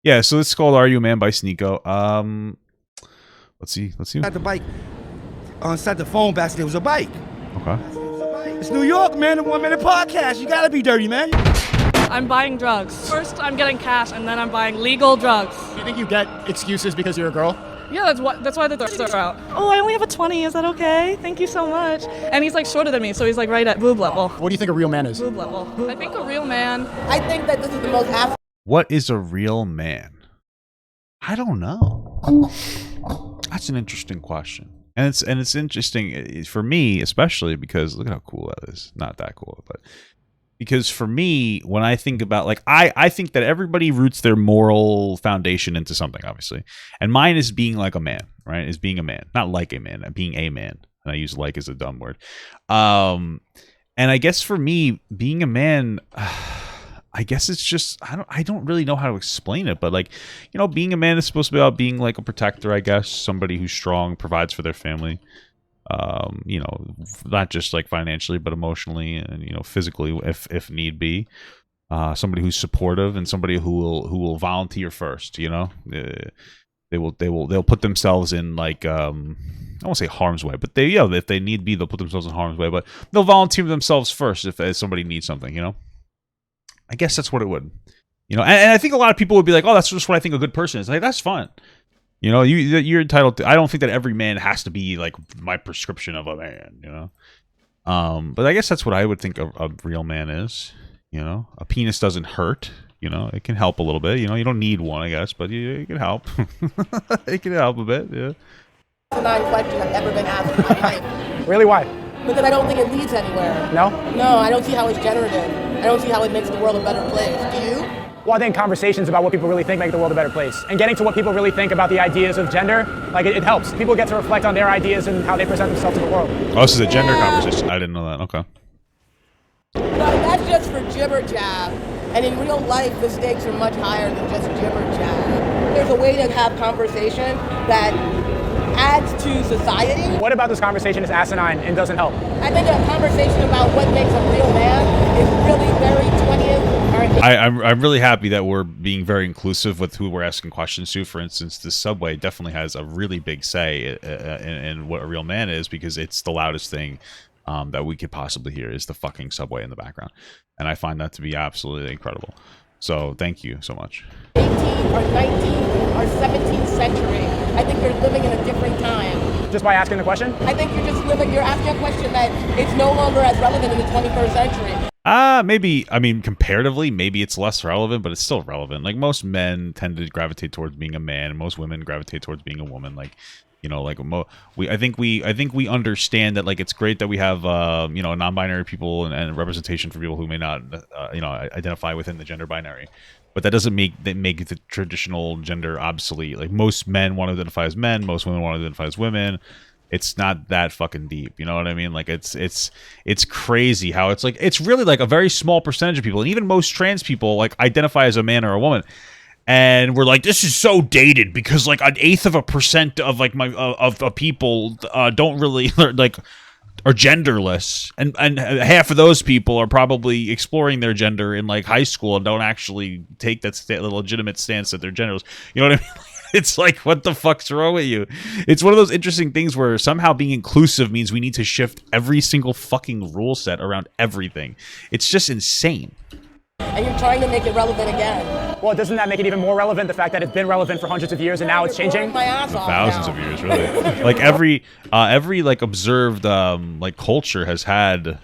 Yeah, so it's called "Are You a Man" by SNEAKO. Let's see. At the bike, inside the phone basket, there was a bike. Okay. It's New York, man. The 1 Minute Podcast. You gotta be dirty, man. I'm buying drugs. First, I'm getting cash, and then I'm buying legal drugs. Do you think you get excuses because you're a girl? Yeah, that's why the drugs are out. Oh, I only have a 20. Is that okay? Thank you so much. And he's like shorter than me, so he's like right at boob level. What do you think a real man is? Boob level. I think a real man. I think that this is the most What is a real man? I don't know. That's an interesting question. And it's interesting for me, especially because look at how cool that is. Not that cool, but because for me, when I think about like I think that everybody roots their moral foundation into something, obviously. And mine is being like a man, right? Is being a man. Not like a man, being a man. And I use like as a dumb word. And I guess for me, being a man, I guess it's just I don't really know how to explain it, but like, you know, being a man is supposed to be about being like a protector, I guess, somebody who's strong, provides for their family. You know, not just like financially, but emotionally and, you know, physically if need be. Somebody who's supportive and somebody who will volunteer first, you know. They'll put themselves in like I won't say harm's way, but if they need be, they'll put themselves in harm's way, but they'll volunteer themselves first if somebody needs something, you know. I guess that's what it would, you know. And I think a lot of people would be like, "Oh, that's just what I think a good person is." Like, that's fine, you know. You're entitled to. I don't think that every man has to be like my prescription of a man, you know. But I guess that's what I would think a real man is. You know, a penis doesn't hurt. You know, it can help a little bit. You know, you don't need one, I guess, but it can help. It can help a bit. Yeah. asinine question I've ever been asked in my life. Really, why? Because I don't think it leads anywhere. No? No, I don't see how it's generative. I don't see how it makes the world a better place. Do you? Well, I think conversations about what people really think make the world a better place. And getting to what people really think about the ideas of gender, like it helps. People get to reflect on their ideas and how they present themselves to the world. Oh, this is a gender conversation. I didn't know that. Okay. No, that's just for jibber jab. And in real life, the stakes are much higher than just jibber jab. There's a way to have conversation that adds to society. What about this conversation is asinine and doesn't help? I think a conversation about what makes a real man is really very 20th. I'm really happy that we're being very inclusive with who we're asking questions to. For instance, the subway definitely has a really big say in what a real man is, because it's the loudest thing that we could possibly hear is the fucking subway in the background. And I find that to be absolutely incredible. So thank you so much. 18th or 19th or 17th century. I think you're living in a different time. Just by asking the question? I think you're asking a question that it's no longer as relevant in the 21st century. Maybe, I mean, comparatively, maybe it's less relevant, but it's still relevant. Like, most men tend to gravitate towards being a man, and most women gravitate towards being a woman. Like, you know, like I think we understand that, like, it's great that we have you know, non-binary people and representation for people who may not you know, identify within the gender binary, but that doesn't make the traditional gender obsolete. Like, most men want to identify as men, most women want to identify as women. It's not that fucking deep, you know what I mean? Like, it's crazy how it's like, it's really like a very small percentage of people, and even most trans people, like, identify as a man or a woman. And we're like, this is so dated because, like, 1/8% of like of people don't really like are genderless, and half of those people are probably exploring their gender in like high school and don't actually take that legitimate stance that they're genderless. You know what I mean? It's like, what the fuck's wrong with you? It's one of those interesting things where somehow being inclusive means we need to shift every single fucking rule set around everything. It's just insane. And you're trying to make it relevant again. Well, doesn't that make it even more relevant, the fact that it's been relevant for hundreds of years and now it's changing? My ass off Thousands now. of years, really. Like, every like observed like culture has had,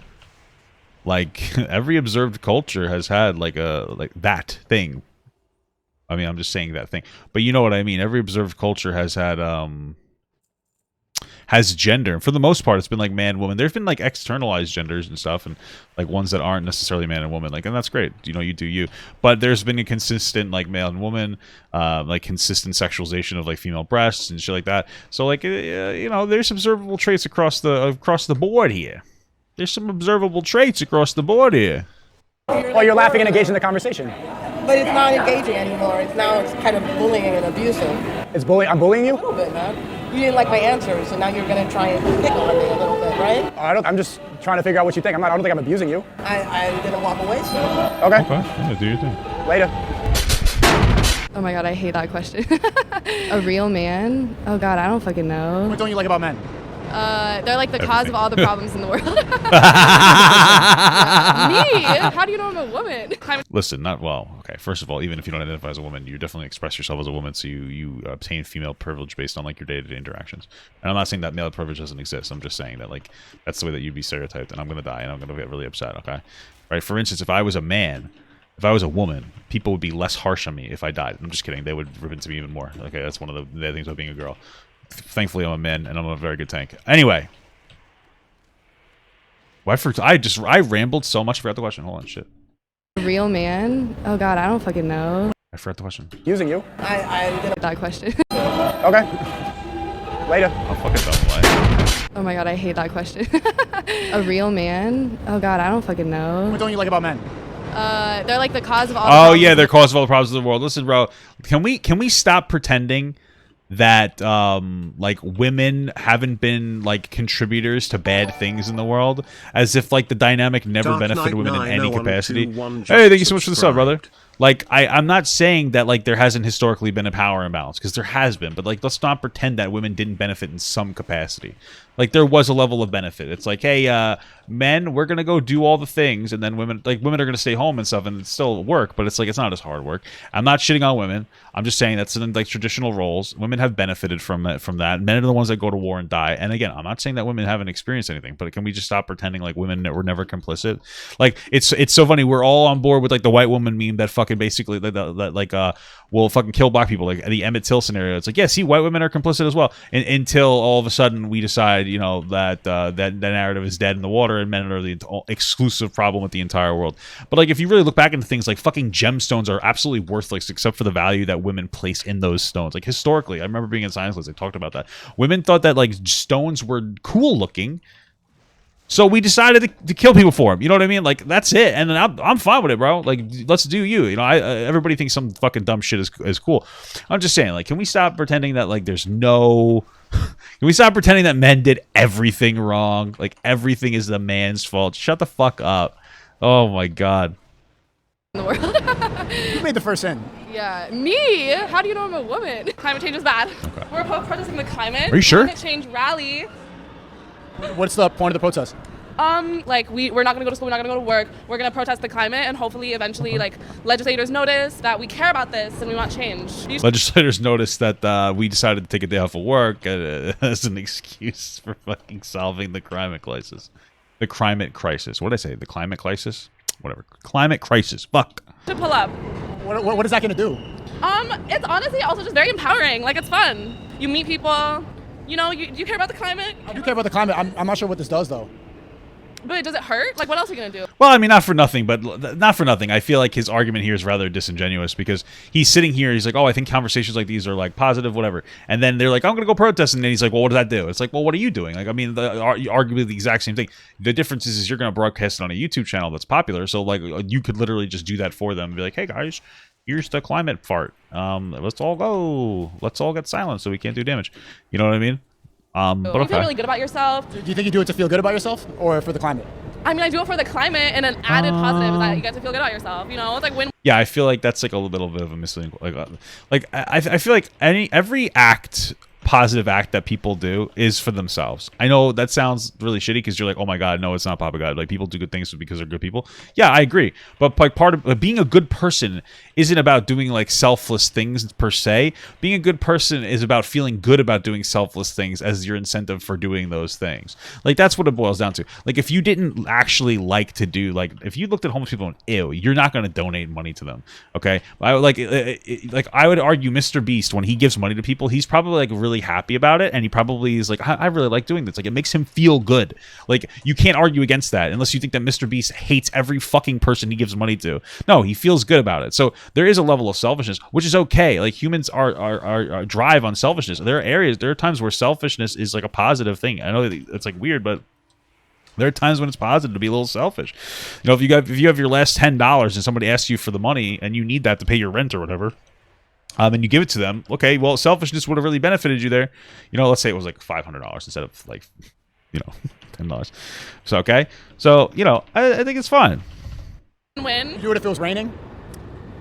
like, every observed culture has had like that thing. I mean, I'm just saying that thing, but you know what I mean. Every observed culture has had has gender, and for the most part, it's been like man, woman. There's been like externalized genders and stuff, and like ones that aren't necessarily man and woman. Like, and that's great. You know, you do you. But there's been a consistent like male and woman, like consistent sexualization of like female breasts and shit like that. So like, you know, there's observable traits across the board here. There's some observable traits across the board here. Well, you're laughing and engaged in the conversation. But it's not engaging anymore. It's kind of bullying and abusive. It's bullying. I'm bullying you? A little bit, man. You didn't like my answers, so now you're going to try and pick on me a little bit, right? I'm just trying to figure out what you think. I don't think I'm abusing you. I'm going to walk away soon. Okay. Okay, yeah, do your thing. Later. Oh my god, I hate that question. A real man? Oh god, I don't fucking know. What don't you like about men? They're like the cause of all the problems in the world. Me? How do you know I'm a woman? Listen, not well. Okay, first of all, even if you don't identify as a woman, you definitely express yourself as a woman, so you obtain female privilege based on like your day-to-day interactions. And I'm not saying that male privilege doesn't exist. I'm just saying that like that's the way that you'd be stereotyped, and I'm gonna die, and I'm gonna get really upset. Okay, right? For instance, if I was a man. If I was a woman, people would be less harsh on me if I died. I'm just kidding. They would rip into me even more. Okay, that's one of the bad things about being a girl. Thankfully, I'm a man, and I'm a very good tank. Anyway. I rambled so much. I forgot the question. Hold on, shit. A real man? Oh god, I don't fucking know. I forgot the question. Using you. I'm gonna That question. Okay. Later. I'll fucking don't play. Oh my god, I hate that question. A real man? Oh god, I don't fucking know. What don't you like about men? They're like the cause of all the Oh problems. yeah, they're cause of all the problems in the world. Listen, bro, can we stop pretending that like women haven't been like contributors to bad things in the world, as if like the dynamic never Dark benefited Knight women in 9, any 01, capacity. 21 just Hey, thank you so much for the sub, brother. subscribed. Like I'm not saying that like there hasn't historically been a power imbalance, because there has been, but like let's not pretend that women didn't benefit in some capacity. Like there was a level of benefit. It's like, hey, men, we're gonna go do all the things, and then women are gonna stay home and stuff, and it's still work, but it's like it's not as hard work. I'm not shitting on women. I'm just saying that's in like traditional roles. Women have benefited from that. Men are the ones that go to war and die. And again, I'm not saying that women haven't experienced anything, but can we just stop pretending like women were never complicit? Like it's so funny. We're all on board with like the white woman meme that fucking basically that will fucking kill black people, like the Emmett Till scenario. It's like, yeah, see, white women are complicit as well, until all of a sudden we decide, you know, that that narrative is dead in the water and men are the exclusive problem with the entire world. But like if you really look back into things, like fucking gemstones are absolutely worthless except for the value that women place in those stones. Like historically, I remember being in science class, they talked about that. Women thought that like stones were cool looking, so we decided to kill people for them. You know what I mean? Like that's it. And then I'm fine with it, bro. Like let's do you. You know, everybody thinks some fucking dumb shit is cool. I'm just saying, like, can we stop pretending that like there's no can we stop pretending that men did everything wrong? Like everything is the man's fault. Shut the fuck up. Oh my god. In the world. You made the first sin. Yeah, me? How do you know I'm a woman? Climate change is bad. Okay. We're protesting the climate. Are you sure? Climate change rally. What's the point of the protest? Like we're not gonna go to school, we're not gonna go to work. We're gonna protest the climate, and hopefully, eventually, like legislators notice that we care about this and we want change. Legislators noticed that we decided to take a day off of work as an excuse for fucking solving the climate crisis. The climate crisis. What did I say? The climate crisis? Whatever. Climate crisis. Fuck. To pull up. What is that going to do? It's honestly also just very empowering. Like it's fun. You meet people. You know, you care about the climate. I do care about the climate. I'm not sure what this does, though. But does it hurt? Like what else are you gonna do? Well, I mean, not for nothing, but not for nothing. I feel like his argument here is rather disingenuous because he's sitting here. He's like, oh, I think conversations like these are like positive, whatever. And then they're like, I'm going to go protest. And then he's like, well, what does that do? It's like, well, what are you doing? Like, I mean, arguably the exact same thing. The difference is you're going to broadcast it on a YouTube channel that's popular. So like you could literally just do that for them and be like, hey guys, here's the climate fart. Let's all go. Let's all get silent so we can't do damage. You know what I mean? But You okay. feel really good about yourself. Do you think you do it to feel good about yourself or for the climate? I mean, I do it for the climate, and an added positive is that you get to feel good about yourself. You know, it's like when. Yeah, I feel like that's like a little bit of a misleading. Like I feel like every positive act that people do is for themselves. I know that sounds really shitty because you're like, oh my god, no, it's not Papa God. Like people do good things because they're good people. Yeah, I agree. But like part of being a good person isn't about doing like selfless things per se. Being a good person is about feeling good about doing selfless things as your incentive for doing those things. Like that's what it boils down to. Like if you didn't actually like to do, like if you looked at homeless people and ew, you're not going to donate money to them. Okay, I like would argue Mr. Beast, when he gives money to people, he's probably like really happy about it, and he probably is like, I really like doing this. Like it makes him feel good. Like you can't argue against that unless you think that Mr. Beast hates every fucking person he gives money to. No, he feels good about it. So there is a level of selfishness, which is okay. Like humans are drive on selfishness. There are times where selfishness is like a positive thing. I know it's like weird, but there are times when it's positive to be a little selfish. You know, if you have your last $10 and somebody asks you for the money and you need that to pay your rent or whatever, and you give it to them, okay, well, selfishness would have really benefited you there. You know, let's say it was like $500 instead of like, you know, $10. So, okay. So, you know, I think it's fine. When? You do it if it was raining?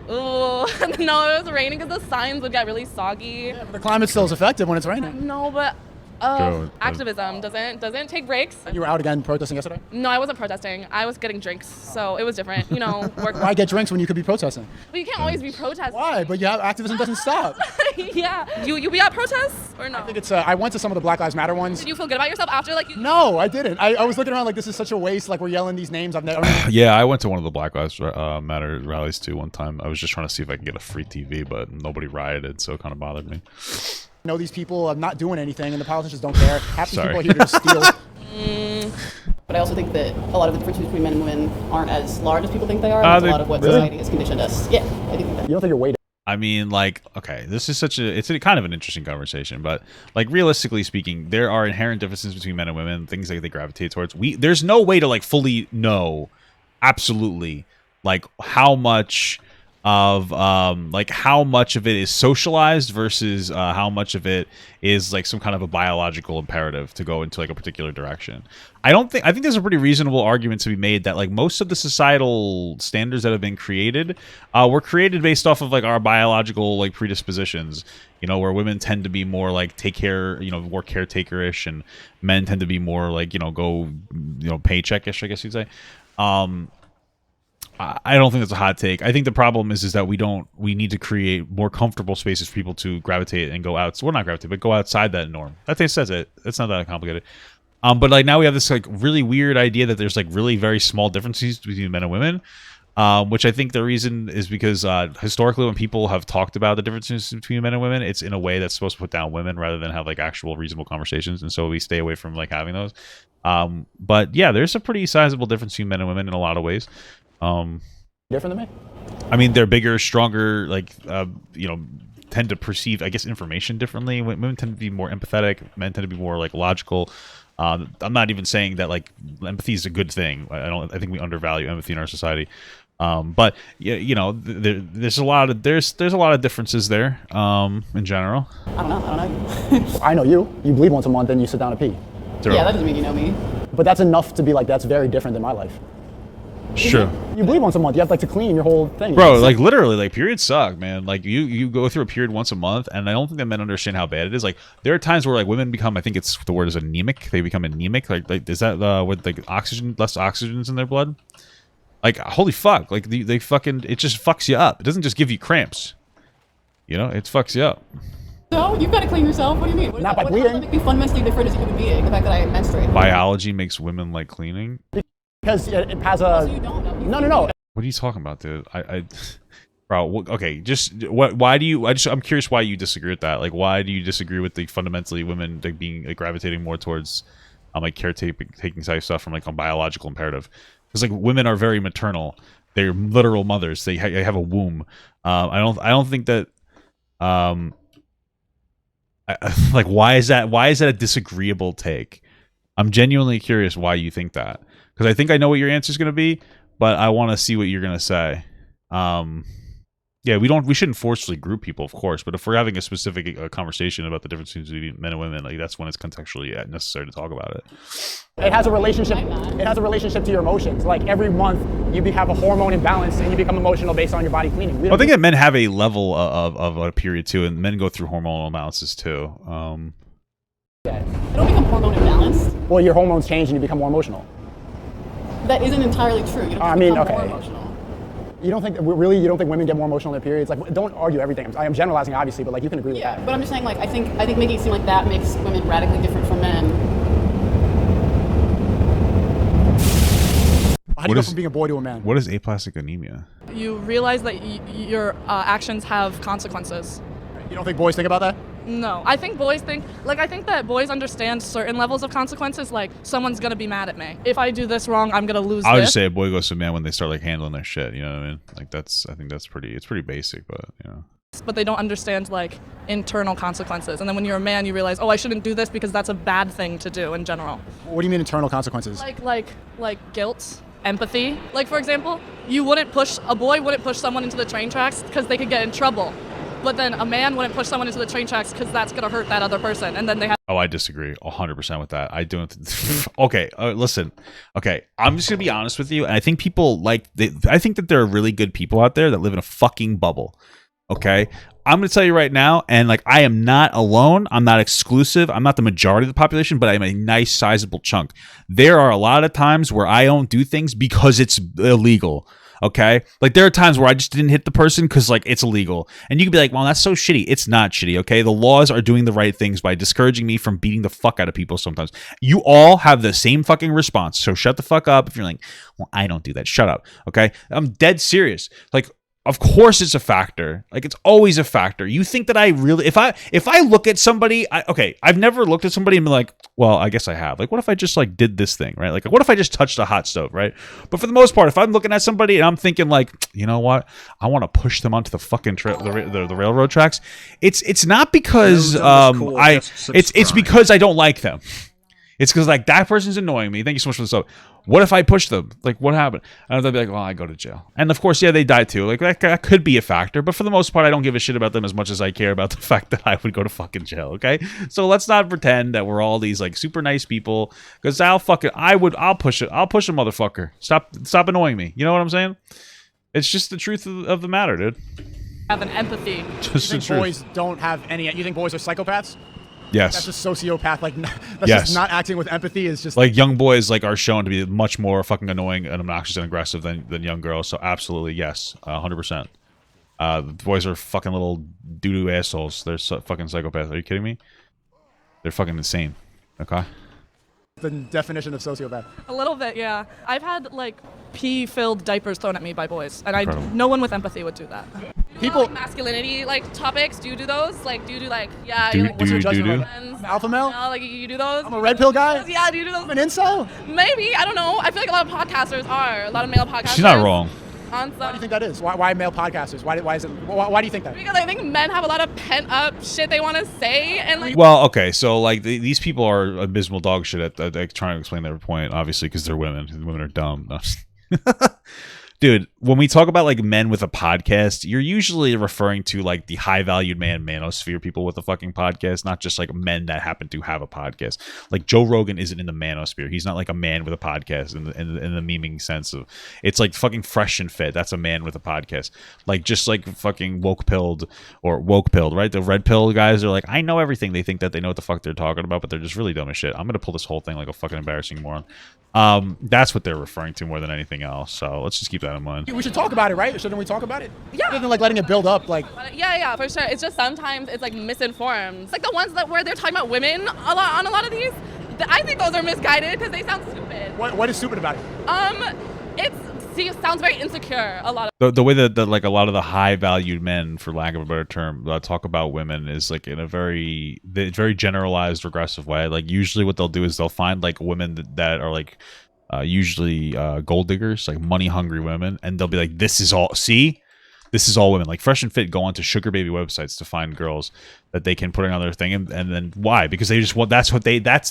Ooh, no, it was raining because the signs would get really soggy. Yeah, but the climate still is effective when it's raining. No, but Go. activism doesn't take breaks. You were out again protesting yesterday? No, I wasn't protesting. I was getting drinks, so it was different. You know, work. Why get drinks when you could be protesting? But you can't always be protesting. Why? But you have activism doesn't stop. Yeah. You be at protests or no? I think it's. I went to some of the Black Lives Matter ones. Did you feel good about yourself after like? No, I didn't. I was looking around like this is such a waste. Like we're yelling these names. I've never. Yeah, I went to one of the Black Lives Matter rallies too one time. I was just trying to see if I could get a free TV, but nobody rioted, so it kind of bothered me. know these people are not doing anything, and the politicians don't care. Half these Sorry. people are here to just steal. But I also think that a lot of the differences between men and women aren't as large as people think they are. That's a lot of what society has conditioned us. Yeah, I think that. You don't think you're weighted? I mean, like, okay, this is it's a kind of an interesting conversation, but like realistically speaking, there are inherent differences between men and women, things that they gravitate towards. There's no way to like fully know absolutely like how much of it is socialized versus how much of it is like some kind of a biological imperative to go into like a particular direction. I think there's a pretty reasonable argument to be made that like most of the societal standards that have been created were created based off of like our biological like predispositions, you know, where women tend to be more like take care, you know, more caretaker-ish, and men tend to be more like, you know, go, you know, paycheck-ish, I guess you'd say. I don't think that's a hot take. I think the problem is that we need to create more comfortable spaces for people to gravitate and go out. Well, not gravitate, but go outside that norm. That thing says it. It's not that complicated. But like now we have this like really weird idea that there's like really very small differences between men and women, which I think the reason is because historically when people have talked about the differences between men and women, it's in a way that's supposed to put down women rather than have like actual reasonable conversations, and so we stay away from like having those. But yeah, there's a pretty sizable difference between men and women in a lot of ways. Different than me? I mean, they're bigger, stronger, like, you know, tend to perceive, I guess, information differently. Women tend to be more empathetic. Men tend to be more, like, logical. I'm not even saying that, like, empathy is a good thing. I think we undervalue empathy in our society. But, you know, there's a lot of differences there, in general. I don't know. I know you. You bleed once a month and you sit down to pee. Yeah, that doesn't mean you know me. But that's enough to be like, that's very different than my life. Sure. You bleed once a month. You have like to clean your whole thing. Bro, like literally, like periods suck, man. Like you go through a period once a month, and I don't think that men understand how bad it is. Like there are times where like women become, I think it's the word is anemic. They become anemic. Like is that with like less oxygen's in their blood? Like holy fuck! Like they fucking, it just fucks you up. It doesn't just give you cramps. You know, it fucks you up. So you've got to clean yourself. What do you mean? Not by How bleeding. does that make me fundamentally different as a human being? The fact that I menstruate. Biology makes women like cleaning. Because it has a... So you don't know. No. What are you talking about, dude? Bro, okay, I'm curious why you disagree with that. Like, why do you disagree with the fundamentally women like being like gravitating more towards like caretaking type stuff from like a biological imperative? Because like women are very maternal. They're literal mothers. They have a womb. I don't think that like why is that a disagreeable take? I'm genuinely curious why you think that, because I think I know what your answer is going to be, but I want to see what you're going to say. Yeah, we shouldn't forcefully group people, of course, but if we're having a specific conversation about the differences between men and women, like that's when it's contextually necessary to talk about it. It has a relationship. It has a relationship to your emotions. Like every month, you have a hormone imbalance and you become emotional based on your body cleaning. I think that men have a level of a period too, and men go through hormonal imbalances too. You don't become hormone imbalanced. Well, your hormones change and you become more emotional. That isn't entirely true. You don't become more emotional. You don't think women get more emotional in their periods? Like, don't argue everything. I am generalizing, obviously, but like you can agree with that. Yeah, but I'm just saying, like, I think making it seem like that makes women radically different from men. How do you go from being a boy to a man? What is aplastic anemia? You realize that your actions have consequences. You don't think boys think about that? No, I think that boys understand certain levels of consequences. Like someone's gonna be mad at me if I do this wrong. I'm gonna lose. I would just say a boy goes to a man when they start like handling their shit. You know what I mean? Like I think it's pretty basic, but you know. But they don't understand like internal consequences. And then when you're a man, you realize, oh, I shouldn't do this because that's a bad thing to do in general. What do you mean internal consequences? Like guilt, empathy. Like for example, a boy wouldn't push someone into the train tracks because they could get in trouble. but then a man wouldn't push someone into the train tracks because that's gonna hurt that other person, and then they have. Oh, I disagree 100% with that. I don't. Okay, listen. Okay, I'm just gonna be honest with you, and I think people I think that there are really good people out there that live in a fucking bubble. Okay, I'm gonna tell you right now, and like I am not alone. I'm not exclusive. I'm not the majority of the population, but I'm a nice sizable chunk. There are a lot of times where I don't do things because it's illegal. Okay, like there are times where I just didn't hit the person because like it's illegal, and you can be like, well, that's so shitty. It's not shitty. Okay, the laws are doing the right things by discouraging me from beating the fuck out of people. Sometimes you all have the same fucking response, so shut the fuck up. If you're like, well, I don't do that, shut up. Okay, I'm dead serious. Like, of course it's a factor. Like, it's always a factor. You think that I really, if I look at somebody, I've never looked at somebody and been like, well, I guess I have. Like, what if I just like did this thing, right? Like, what if I just touched a hot stove, right? But for the most part, if I'm looking at somebody and I'm thinking like, you know what, I want to push them onto the fucking the railroad tracks. It's not because it's because I don't like them. It's because like that person's annoying me. Thank you so much for the sub. What if I push them? Like, what happened? And they'll be like, well, I go to jail. And of course, yeah, they die too. Like that could be a factor. But for the most part, I don't give a shit about them as much as I care about the fact that I would go to fucking jail. Okay, so let's not pretend that we're all these like super nice people. Because I'll push it. I'll push a motherfucker. Stop annoying me. You know what I'm saying? It's just the truth of the matter, dude. Have an empathy. Just You think boys don't have any? You think boys are psychopaths? Yes. That's a sociopath. Like, that's Yes. just not acting with empathy. Is just like young boys like are shown to be much more fucking annoying and obnoxious and aggressive than young girls. So absolutely, yes, 100%. The boys are fucking little doo-doo assholes. They're fucking psychopaths. Are you kidding me? They're fucking insane. Okay. the definition of sociopath. A little bit, yeah. I've had like pee-filled diapers thrown at me by boys, and Incredible. no one with empathy would do that. People- Like masculinity like topics. Do you do those? Like, do you do like yeah? Do- you're, like, do what's your you- judgment do on you? friends? Alpha male? No, like you do those. I'm a red pill guy? Yeah, do you do those? I'm an incel? Maybe, I don't know. I feel like a lot of podcasters are. A lot of male podcasters. She's not wrong. On Why do you think that is? Why male podcasters? Why do you think that? Because I think men have a lot of pent up shit they want to say, and like Well, okay, so like these people are abysmal dog shit at trying to explain their point, obviously, because they're women. Women are dumb. No. Dude, when we talk about like men with a podcast, you're usually referring to like the high valued manosphere people with a fucking podcast, not just like men that happen to have a podcast. Like Joe Rogan isn't in the manosphere. He's not like a man with a podcast in the memeing sense of it's like fucking Fresh and Fit. That's a man with a podcast. Like just like fucking woke pilled, right? The red pill guys are like, I know everything. They think that they know what the fuck they're talking about, but they're just really dumb as shit. I'm gonna pull this whole thing like a fucking embarrassing moron. That's what they're referring to more than anything else. So let's just keep that in mind. We should talk about it, right? Shouldn't we talk about it? Yeah. Rather than like letting it build up, like yeah, for sure. It's just sometimes it's like misinformed. It's like the ones that where they're talking about women a lot on a lot of these. I think those are misguided because they sound stupid. what is stupid about it? It sounds very insecure. A lot The way that like a lot of the high valued men, for lack of a better term, talk about women is like in a very generalized, regressive way. Like usually what they'll do is they'll find like women that are like usually gold diggers, like money hungry women, and they'll be like, this is all women. Like Fresh and Fit go onto sugar baby websites to find girls that they can put on their thing, and then why? Because they just want that's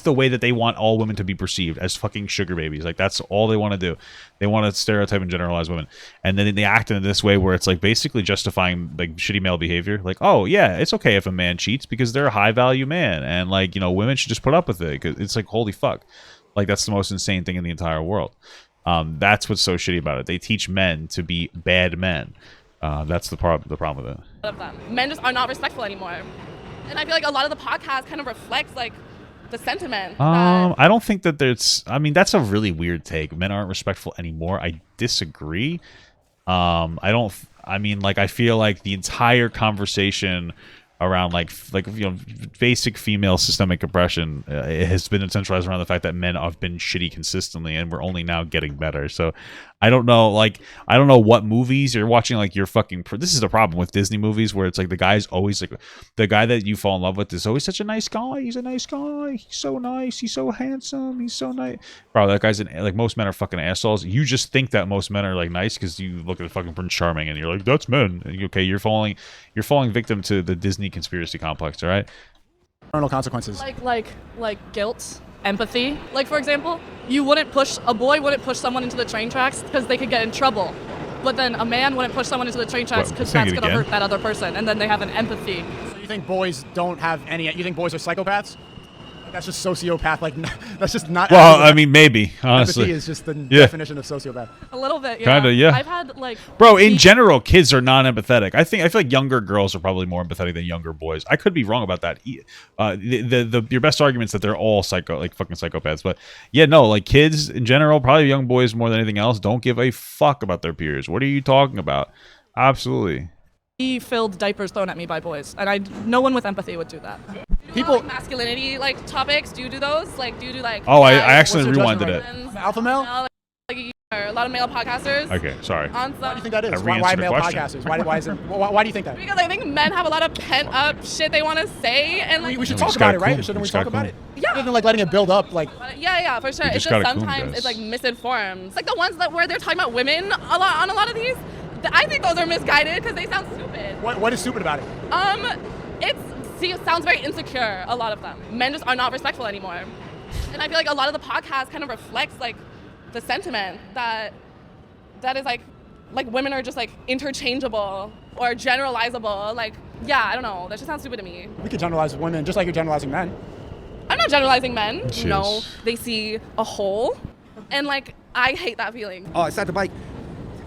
the way that they want all women to be perceived, as fucking sugar babies. Like that's all they want to do. They want to stereotype and generalize women, and then they act in this way where it's like basically justifying like shitty male behavior. Like, oh yeah, it's okay if a man cheats because they're a high value man, and like, you know, women should just put up with it. Cause it's like, holy fuck, like that's the most insane thing in the entire world. That's what's so shitty about it. They teach men to be bad men. That's the problem with it. of them. Men just are not respectful anymore, and I feel like a lot of the podcast kind of reflects like the sentiment. I don't think that there's. I mean, that's a really weird take. Men aren't respectful anymore. I disagree. I don't. I mean, like, I feel like the entire conversation around like you know, basic female systemic oppression it has been centralized around the fact that men have been shitty consistently, and we're only now getting better. So I don't know, like, I don't know what movies you're watching. Like, you're fucking. This is the problem with Disney movies, where it's like the guy's always like the guy that you fall in love with is always such a nice guy. He's a nice guy. He's so nice. He's so handsome. He's so nice. Bro, that guy's like, most men are fucking assholes. You just think that most men are like nice because you look at fucking Prince Charming and you're like, that's men. And okay, you're falling victim to the Disney conspiracy complex. All right. External consequences. Like guilt, empathy. Like, for example, a boy wouldn't push someone into the train tracks because they could get in trouble. but then a man wouldn't push someone into the train tracks because that's going to hurt that other person, and then they have an empathy. So you think boys don't have any? You think boys are psychopaths? That's just sociopath. Like, that's just not. Well, I mean, maybe, honestly. Empathy is just the definition of sociopath. A little bit, yeah. Kind of, yeah. I've had, like... Bro, in general, kids are non-empathetic. I feel like younger girls are probably more empathetic than younger boys. I could be wrong about that. Your best argument is that they're all fucking psychopaths. But, yeah, no, like, kids in general, probably young boys more than anything else, don't give a fuck about their peers. What are you talking about? Absolutely. Filled diapers thrown at me by boys, and no one with empathy would do that. People like masculinity like topics. Do you do those? Like, do you do like? Oh, I accidentally rewinded it. Alpha male. Like a lot of male podcasters. Okay, sorry. Why do you think that is? Why male podcasters? Why do you think that? Because I think men have a lot of pent up shit they want to say, and like we should talk about it, right? Shouldn't we talk about it? Yeah. Rather than like letting it build up, like. Yeah, for sure. It's just sometimes it's like misinformed. It's like the ones where they're talking about women a lot of these. I think those are misguided because they sound stupid. What is stupid about it? It sounds very insecure, a lot of them. Men just are not respectful anymore. And I feel like a lot of the podcast kind of reflects like the sentiment that is like women are just like interchangeable or generalizable. Like, yeah, I don't know. That just sounds stupid to me. We could generalize women just like you're generalizing men. I'm not generalizing men. Jeez. No, they see a whole. And like, I hate that feeling. Oh, it's at the bike.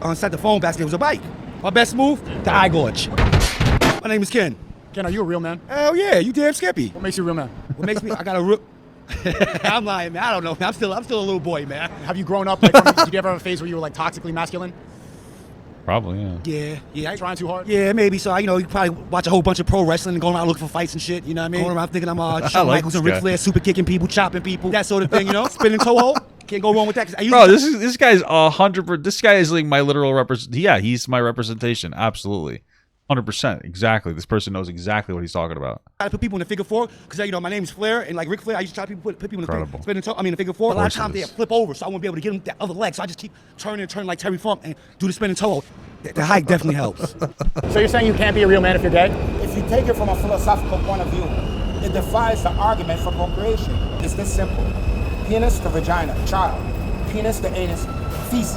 Inside the phone basket was a bike. My best move, the eye gorge. My name is Ken. Ken, are you a real man? Hell yeah, you damn skippy. What makes you a real man? What makes me? I got a real. I'm lying, man. I don't know. Man. I'm still a little boy, man. Have you grown up? Like, did you ever have a phase where you were like toxically masculine? Probably, yeah. Yeah. Trying too hard? Yeah, maybe. So, you probably watch a whole bunch of pro wrestling and going around looking for fights and shit. You know what I mean? Going around thinking I'm Shawn Michaels and Ric Flair, super kicking people, chopping people, that sort of thing. You know, spinning toe hold. Can't go wrong with that. Bro, this guy's 100%. This guy is like my literal representation. Yeah, he's my representation. Absolutely. 100%. Exactly. This person knows exactly what he's talking about. I put people in the figure four because my name's Flair and like Ric Flair. I used to try to put people in the figure four. A lot of times they flip over, so I won't be able to get them that other leg. So I just keep turning like Terry Funk and do the spinning toe. The hike definitely helps. So you're saying you can't be a real man if you're gay? If you take it from a philosophical point of view, it defies the argument for procreation. It's this simple: penis to vagina, child; penis to anus, feces.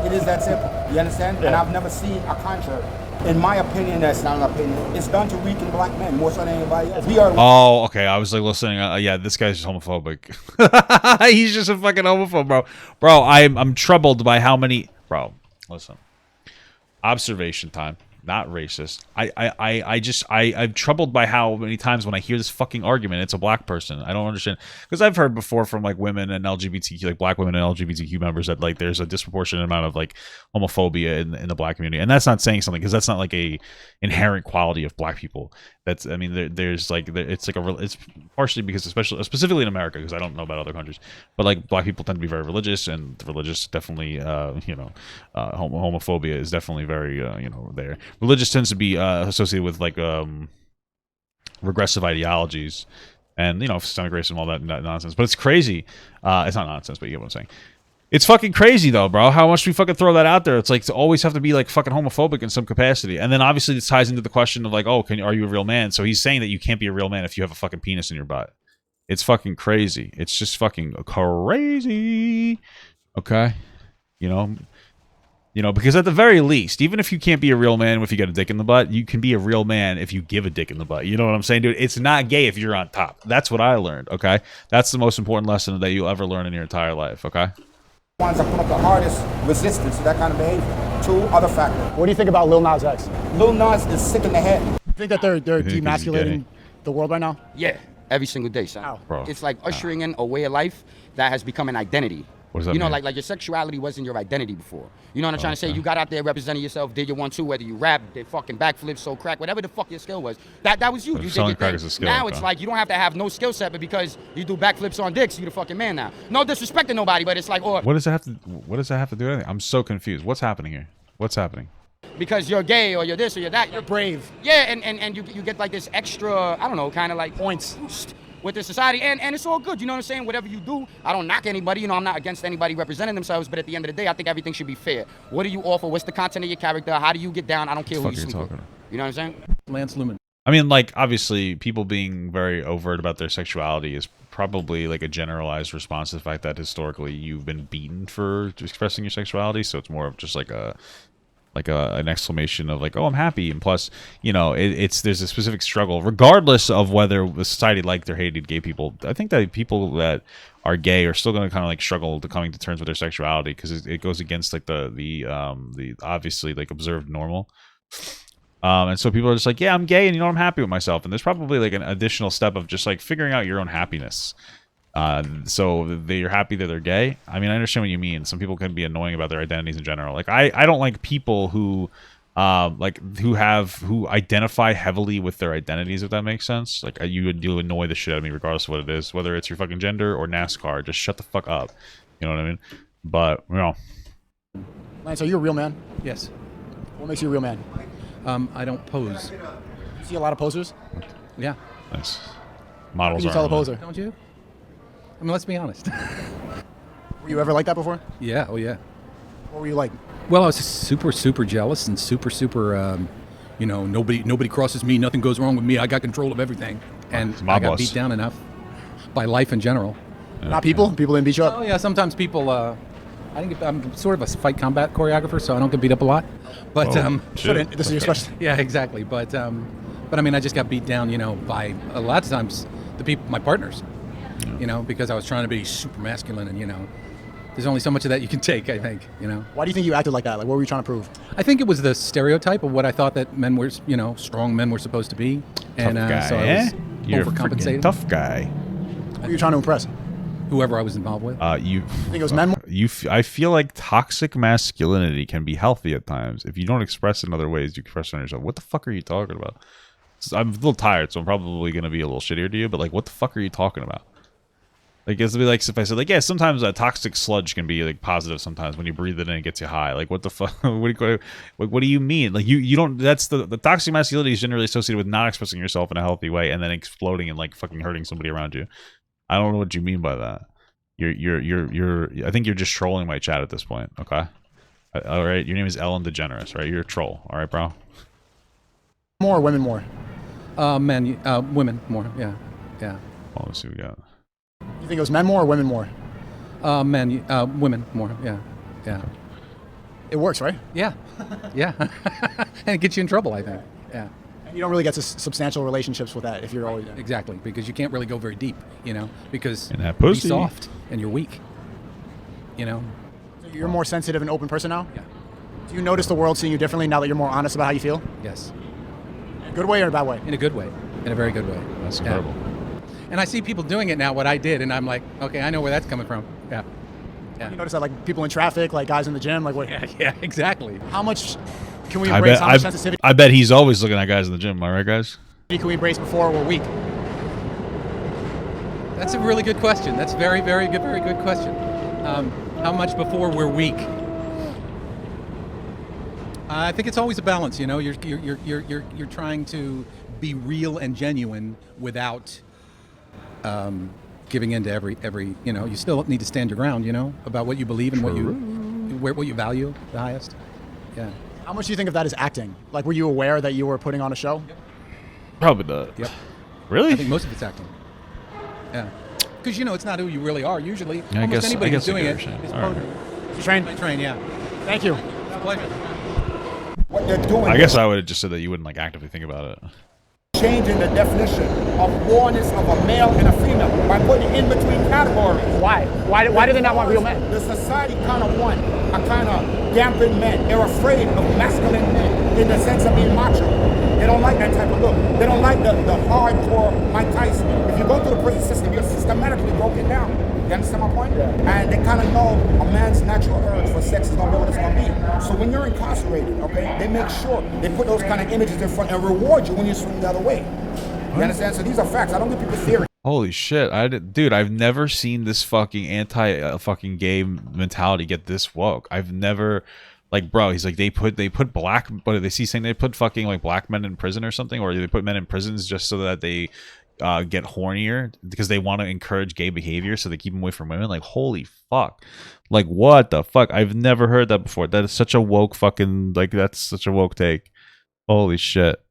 It is that simple. You understand? Yeah. And I've never seen a contrary. In my opinion, that's not an opinion. It's done to weaken black men more so than anybody else. We are. Oh, okay. I was like listening. Yeah, this guy's just homophobic. He's just a fucking homophobe, bro. Bro, I'm troubled by how many. Bro, listen. Observation time. Not racist. I'm troubled by how many times when I hear this fucking argument, it's a black person. I don't understand, because I've heard before from like women and LGBTQ, like black women and LGBTQ members, that like there's a disproportionate amount of like homophobia in the black community, and that's not saying something, because that's not like a inherent quality of black people. That's, I mean, there's like it's partially because specifically in America, because I don't know about other countries, but like black people tend to be very religious, and religious definitely homophobia is definitely very there. Religious tends to be associated with like regressive ideologies, and systemic racism and all that nonsense. But it's crazy. It's not nonsense, but you get what I'm saying. It's fucking crazy though, bro. How much we fucking throw that out there? It's like to always have to be like fucking homophobic in some capacity. And then obviously this ties into the question of like, oh, are you a real man? So he's saying that you can't be a real man if you have a fucking penis in your butt. It's fucking crazy. It's just fucking crazy. Okay, because at the very least, even if you can't be a real man if you get a dick in the butt, you can be a real man if you give a dick in the butt. You know what I'm saying, dude? It's not gay if you're on top. That's what I learned, okay? That's the most important lesson that you'll ever learn in your entire life, okay? Ones that put up the hardest resistance to that kind of behavior. Two other factors. What do you think about Lil Nas X? Lil Nas is sick in the head. You think that they're demasculating the world right now? Yeah, every single day, son. How? Bro. It's like ushering in a way of life that has become an identity. What does that mean? Like your sexuality wasn't your identity before. You know what I'm trying to say? You got out there representing yourself, did your 1-2, whether you rap, did fucking backflips, sold crack, whatever the fuck your skill was. That was you. You did your crack thing. is a skill, now it's like you don't have to have no skill set, but because you do backflips on dicks, you the fucking man now. No disrespect to nobody, but it's like, or what does that have to do with anything? I'm so confused. What's happening here? What's happening? Because you're gay or you're this or you're that. You're brave. Yeah, and you get like this extra, I don't know, kind of like points boost with the society, and it's all good, you know what I'm saying? Whatever you do, I don't knock anybody, I'm not against anybody representing themselves, but at the end of the day, I think everything should be fair. What do you offer? What's the content of your character? How do you get down? I don't care who you sleep with. You know what I'm saying? Lance Lumen. I mean, like, obviously, people being very overt about their sexuality is probably like a generalized response to the fact that historically you've been beaten for expressing your sexuality, so it's more of just like a like an exclamation of like, oh, I'm happy. And plus, you know, there's a specific struggle, regardless of whether the society liked or hated gay people. I think that people that are gay are still going to kind of like struggle to coming to terms with their sexuality, because it goes against like the obviously like observed normal. And so people are just like, yeah, I'm gay, and you know, I'm happy with myself. And there's probably like an additional step of just like figuring out your own happiness. So you're happy that they're gay. I mean, I understand what you mean. Some people can be annoying about their identities in general. Like I don't like people who who identify heavily with their identities, if that makes sense. Like you annoy the shit out of me regardless of what it is, whether it's your fucking gender or NASCAR. Just shut the fuck up. You know what I mean? But you know, Lance, are you a real man? Yes. What makes you a real man? I don't pose. You see a lot of posers? Yeah. Nice. Models. Can you tell a poser? Don't you? I mean, let's be honest. Were you ever like that before? Yeah. Oh, yeah. What were you like? Well, I was super jealous and super, you know, nobody crosses me. Nothing goes wrong with me. I got control of everything. And I got beat down enough by life in general. Not people? People didn't beat you up? Oh, yeah. Sometimes people, I'm sort of a fight combat choreographer, so I don't get beat up a lot. But, shouldn't. This is your specialty. Yeah, exactly. But I mean, I just got beat down, you know, by a lot of times the people, my partners. You know, because I was trying to be super masculine, and you know, there's only so much of that you can take, I think, you know. Why do you think you acted like that? Like, what were you trying to prove? I think it was the stereotype of what I thought that men were, you know, strong men were supposed to be. And tough guy, so I was You're overcompensating. Tough guy. Who were you trying to impress? Whoever I was involved with. You think it was men? I feel like toxic masculinity can be healthy at times. If you don't express it in other ways, you express it on yourself. What the fuck are you talking about? I'm a little tired, so I'm probably going to be a little shittier to you, but like, what the fuck are you talking about? Like, it's be like if I said, like, yeah, sometimes a toxic sludge can be like positive. Sometimes when you breathe it in, it gets you high. Like, what the fuck? What do you mean? Like, you don't. That's the toxic masculinity is generally associated with not expressing yourself in a healthy way and then exploding and like fucking hurting somebody around you. I don't know what you mean by that. You're. I think you're just trolling my chat at this point. Okay. All right. Your name is Ellen DeGeneres, right? You're a troll. All right, bro. More or women more? Men. Women more. Yeah. Yeah. Well, let's see what we got. You think it was men more or women more? Men. Women more. Yeah. Yeah. It works, right? Yeah. Yeah. And it gets you in trouble, I think. Yeah. And you don't really get to substantial relationships with that if you're always... Exactly, because you can't really go very deep, you know, because and that pussy. You're soft and you're weak, you know. So you're a more sensitive and open person now? Yeah. Do you notice the world seeing you differently now that you're more honest about how you feel? Yes. In a good way or a bad way? In a good way. In a very good way. That's incredible. And I see people doing it now, what I did, and I'm like, okay, I know where that's coming from. Yeah. Yeah. You notice that, like, people in traffic, like guys in the gym, like what? Yeah, exactly. How much can we embrace? How much sensitivity? I bet he's always looking at guys in the gym. Am I right, guys? Can we embrace before we're weak? That's a really good question. That's very good question. How much before we're weak? I think it's always a balance. You know, you're trying to be real and genuine without giving in to every. You know, you still need to stand your ground. You know, about what you believe and what you value the highest. Yeah. How much do you think of that as acting? Like, were you aware that you were putting on a show? Yep. Probably not. Yep. Really? I think most of it's acting. Yeah. Because, you know, it's not who you really are. Usually, yeah, almost anybody who's doing it is right. You train? I train, yeah. Thank you. It's a pleasure. What they're doing. I guess I would have just said that you wouldn't like actively think about it. Changing the definition of rawness of a male and a female by putting in between categories. Why? Why do they not want real men? The society kind of want a kind of dampened men. They're afraid of masculine men in the sense of being macho. They don't like that type of look. They don't like the hardcore Mike Tyson. If you go through the prison system, you're systematically broken down. You understand my point? Yeah. And they kind of know a man's natural urge for sex is going to be what it's going to be. So when you're incarcerated, okay, they make sure they put those kind of images in front and reward you when you swing the other way. You understand? So these are facts. I don't give people theory. Holy shit, dude, I've never seen this fucking fucking gay mentality get this woke. I've never, like, bro, he's like, they put black, what did they see saying they put fucking like black men in prison or something, or they put men in prisons just so that they get hornier because they want to encourage gay behavior, so they keep them away from women. Like, holy fuck, like, what the fuck? I've never heard that before. That is such a woke fucking, like, that's such a woke take. Holy shit.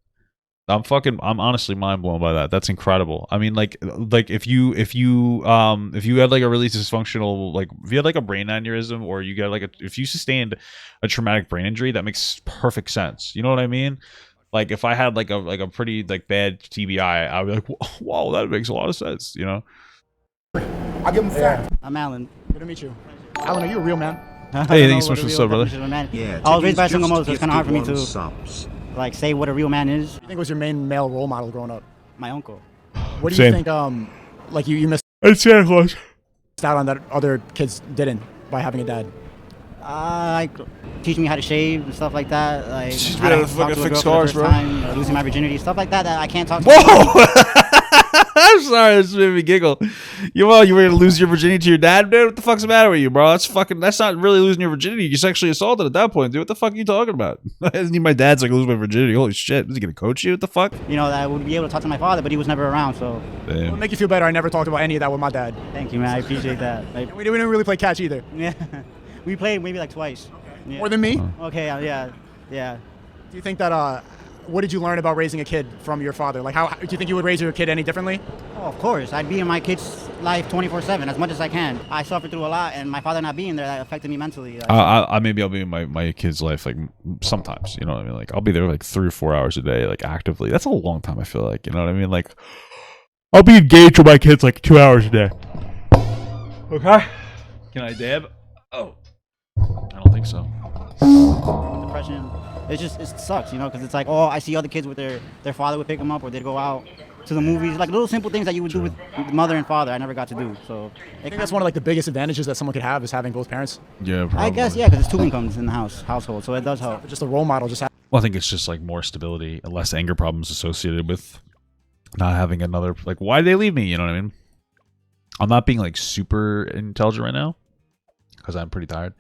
I'm honestly mind blown by that. That's incredible. I mean, like if you had like a really dysfunctional, like if you had like a brain aneurysm, or you get like if you sustained a traumatic brain injury, that makes perfect sense. You know what I mean? Like if I had like a pretty like bad TBI, I would be like, wow, that makes a lot of sense. You know? I'll give him fact. I'm Alan. Good to meet you. Alan, are you a real man? Hey, thanks so much for the sub, brother. Yeah, I was raised by a single mother, so it's kind of hard for me to like say what a real man is. What do you think was your main male role model growing up? My uncle. What do you think? Like you missed Santa Claus out on that other kids didn't by having a dad. Like teaching me how to shave and stuff like that. Like she's how been to fucking talk to a fix girl for scars, the bro. first time, losing my virginity, stuff like that. That I can't talk to. Whoa! I'm sorry, this made me giggle. You were gonna lose your virginity to your dad, dude? What the fuck's the matter with you, bro? That's not really losing your virginity. You're sexually assaulted at that point, dude. What the fuck are you talking about? I need my dad's like lose my virginity. Holy shit, is he gonna coach you? What the fuck? You know, that I would be able to talk to my father, but he was never around, so. Damn. It'll make you feel better. I never talked about any of that with my dad. Thank you, man. I appreciate that. Like, we didn't really play catch either. Yeah, we played maybe like twice. Yeah. More than me? Okay, yeah. Do you think that, what did you learn about raising a kid from your father? Like, how do you think you would raise your kid any differently? Oh, of course. I'd be in my kid's life 24/7 as much as I can. I suffered through a lot, and my father not being there, that affected me mentally. Maybe I'll be in my kid's life like sometimes. You know what I mean? Like I'll be there like 3 or 4 hours a day, like actively. That's a long time. I feel like, you know what I mean? Like I'll be engaged with my kids like 2 hours a day. Okay. Can I dab? Oh, I don't think so. Depression. It sucks, you know, because it's like, oh, I see other kids with their father would pick them up, or they'd go out to the movies, like little simple things that you would do with mother and father. I never got to do. So I think that's one of like the biggest advantages that someone could have is having both parents. Yeah, probably. I guess, yeah, because it's 2 incomes in the household, so it does help. Just a role model, just. Well, I think it's just like more stability, less anger problems associated with not having another. Like, why did they leave me? You know what I mean? I'm not being like super intelligent right now because I'm pretty tired.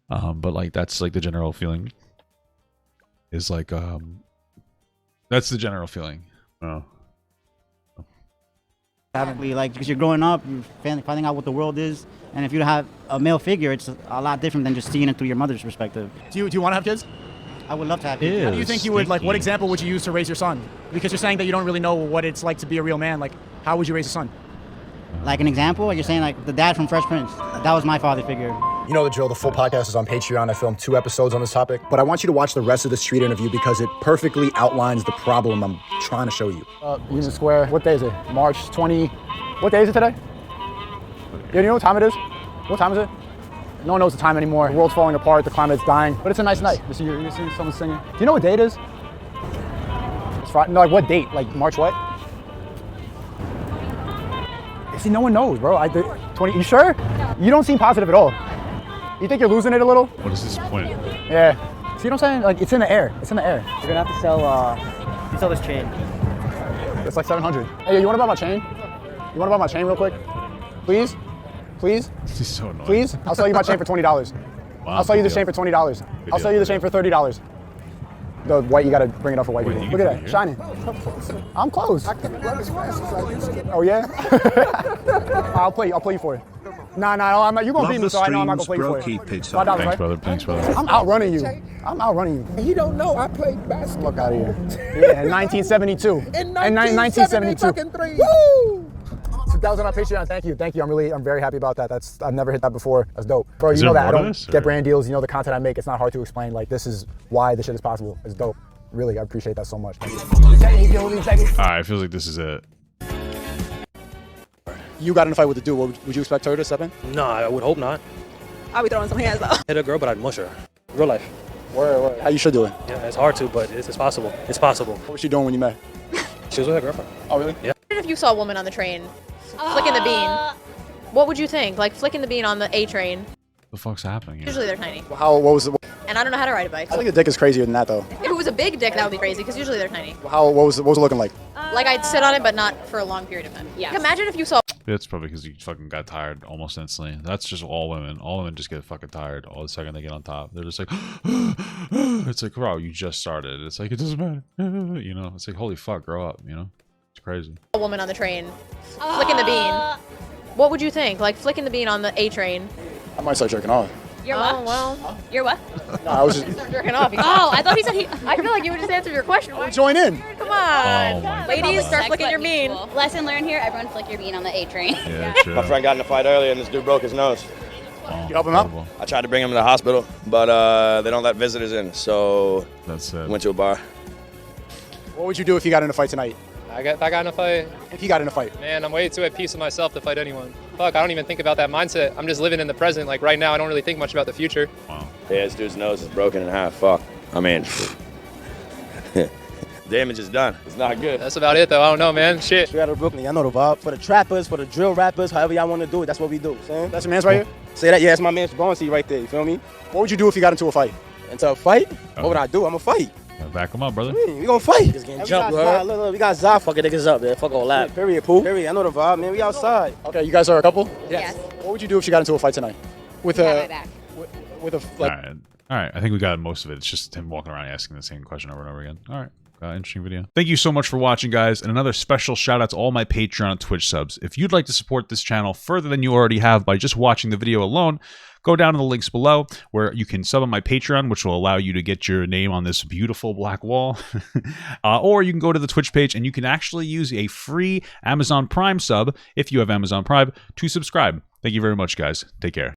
But like that's like the general feeling. Is like that's the general feeling. Oh. Like because you're growing up, you're finding out what the world is, and if you have a male figure, it's a lot different than just seeing it through your mother's perspective. Do you want to have kids? I would love to have kids. How do you think you would like? What example would you use to raise your son? Because you're saying that you don't really know what it's like to be a real man. Like, how would you raise a son? Like an example, or you're saying like the dad from Fresh Prince. That was my father figure. You know the drill, the full podcast is on Patreon. I filmed 2 episodes on this topic, but I want you to watch the rest of the street interview because it perfectly outlines the problem I'm trying to show you. Union Square, what day is it? March 20, what day is it today? Yeah, you know what time it is? What time is it? No one knows the time anymore. The world's falling apart, the climate's dying, but it's a nice night. You see someone singing. Do you know what day it is? It's Friday, no, like what date? Like March what? See, no one knows, bro. 20, you sure? You don't seem positive at all. You think you're losing it a little? What is this point? Yeah. See what I'm saying? Like, it's in the air. It's in the air. You're gonna have to sell this chain. It's like 700. Hey, you want to buy my chain? You want to buy my chain real quick? Please? Please? This is so annoying. Please? I'll sell you my chain for $20. Wow, I'll sell you the chain for $20. I'll sell you the chain for $30. The white, you gotta bring it up for white people. Look at that, shining. I'm close. Oh yeah? I'll play you for it. Nah, I'm not. You gonna beat me, so I know I'm not gonna play you for it. $5, Thanks, right? brother. Thanks, brother. I'm outrunning you. You don't know I played basketball. Look out of here. Yeah, in 1972. In 1973. Woo! So that was on our Patreon. Thank you. I'm very happy about that. I've never hit that before. That's dope. Bro, you know that I don't get brand deals. You know the content I make. It's not hard to explain. Like, this is why this shit is possible. It's dope. Really, I appreciate that so much. Alright, it feels like this is it. You got in a fight with the dude. Would you expect her to step in? No, I would hope not. I'll be throwing some hands though. Hit a girl, but I'd mush her. Real life. Word. How you should do it? Yeah, it's hard to, but it's possible. It's possible. What was she doing when you met? She was with her girlfriend. Oh, really? Yeah. If you saw a woman on the train flicking the bean, what would you think? Like flicking the bean on the A train. The fuck's happening here? Usually they're tiny. What was it? And I don't know how to ride a bike. I think the dick is crazier than that, though. If it was a big dick, that would be crazy, because usually they're tiny. What was it looking like? Like I'd sit on it, but not for a long period of time. Yeah. Like, imagine if you saw. It's probably because you fucking got tired almost instantly. That's just all women. All women just get fucking tired all the second they get on top. They're just like, it's like, bro, you just started. It's like, it doesn't matter. You know, it's like, holy fuck, grow up, you know? It's crazy. A woman on the train flicking the bean. What would you think? Like flicking the bean on the A train. I might start jerking off. You're what? Well, you're what? No, I was just. Start jerking off. Oh, I thought he said he. I feel like you would just answer your question. Why? Join in. Come on. Oh my Ladies, start Sex, flicking but your bean. mutual. Lesson learned here, everyone flick your bean on the A train. Yeah, true. My friend got in a fight earlier and this dude broke his nose. You help him out? I tried to bring him to the hospital, but they don't let visitors in, so that's it. Went to a bar. What would you do if you got in a fight tonight? If I got in a fight? If he got in a fight. Man, I'm way too at peace with myself to fight anyone. Fuck, I don't even think about that mindset. I'm just living in the present. Like right now, I don't really think much about the future. Wow. Yeah, this dude's nose is broken in half. Fuck. I mean, damage is done. It's not good. That's about it, though. I don't know, man. Shit. Straight out of Brooklyn, y'all know the vibe. For the trappers, for the drill rappers, however y'all want to do it, that's what we do. See? That's your man's right here? Say that, yeah, that's my man's going to right there. You feel me? What would you do if you got into a fight? Into a fight? What would I do? I'm going to fight. Back him up, brother. We gonna fight. Just getting jumped, bro. We got Zah fucking niggas up, man. Fuck all that. Yeah, period, Pooh. Period. I know the vibe, man. We outside. Okay, you guys are a couple? Yes. What would you do if you got into a fight tonight? With a with a like, All right. I think we got most of it. It's just him walking around asking the same question over and over again. All right. Interesting video. Thank you so much for watching, guys. And another special shout out to all my Patreon and Twitch subs. If you'd like to support this channel further than you already have by just watching the video alone, go down to the links below where you can sub on my Patreon, which will allow you to get your name on this beautiful black wall. Or you can go to the Twitch page and you can actually use a free Amazon Prime sub, if you have Amazon Prime, to subscribe. Thank you very much, guys. Take care.